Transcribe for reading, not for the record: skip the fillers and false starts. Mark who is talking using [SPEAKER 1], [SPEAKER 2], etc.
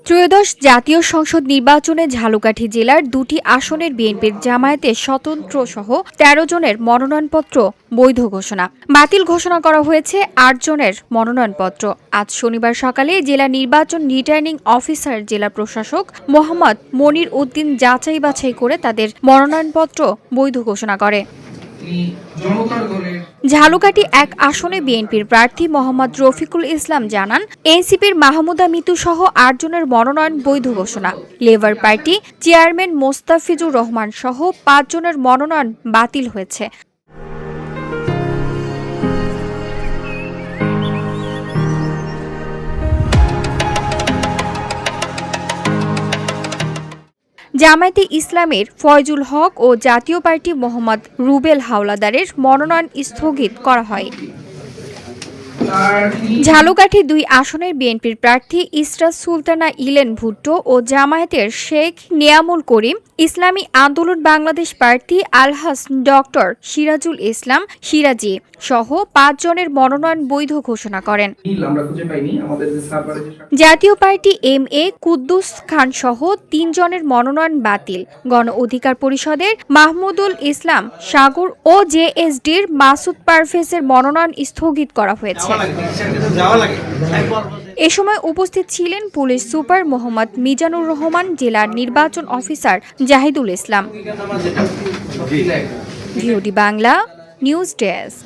[SPEAKER 1] ত্রয়োদশ জাতীয় সংসদ নির্বাচনে ঝালকাঠি জেলার দুটি আসনের বিএনপির জামায়াতের স্বতন্ত্র সহ ১৩ জনের মনোনয়নপত্র বৈধ ঘোষণা। বাতিল ঘোষণা করা হয়েছে ৮ জনের মনোনয়নপত্র। আজ শনিবার সকালে জেলা নির্বাচন রিটার্নিং অফিসার জেলা প্রশাসক মোহাম্মদ মনির উদ্দিন যাচাই বাছাই করে তাদের মনোনয়নপত্র বৈধ ঘোষণা করে। ঝালকাঠি ১ আসনে বিএনপির প্রার্থী মোহাম্মদ রফিকুল ইসলাম জানান, এনসিপির মাহমুদা মিতু সহ ৮ জনের মনোনয়ন বৈধ ঘোষণা। Labour Party chairman Mostafizur Rahman সহ ৫ জনের মনোনয়ন বাতিল হয়েছে। জামায়াতে ইসলামের ফয়জুল হক ও জাতীয় পার্টি মোহাম্মদ রুবেল হাওলাদারের মনোনয়ন স্থগিত করা হয়। ঝালকাঠি ২ আসনের বিএনপির প্রার্থী ইসরাত সুলতানা ইলেন ভুট্টো ও জামায়াতের শেখ নিয়ামুল করিম, ইসলামী আন্দোলন বাংলাদেশ প্রার্থী আলহাজ ডক্টর সিরাজুল ইসলাম সিরাজি সহ ৫ জনের মনোনয়ন বৈধ ঘোষণা করেন। জাতীয় পার্টি এম এ কুদ্দুস খান সহ ৩ জনের মনোনয়ন বাতিল। গণ অধিকার পরিষদের মাহমুদুল ইসলাম সাগর ও জেএসডির মাসুদ পারভেজের মনোনয়ন স্থগিত করা হয়েছে। এ সময় উপস্থিত ছিলেন পুলিশ সুপার মোহাম্মদ মিজানুর রহমান, জেলার নির্বাচন officer Jahidul Islam. VOD Bangla news desk.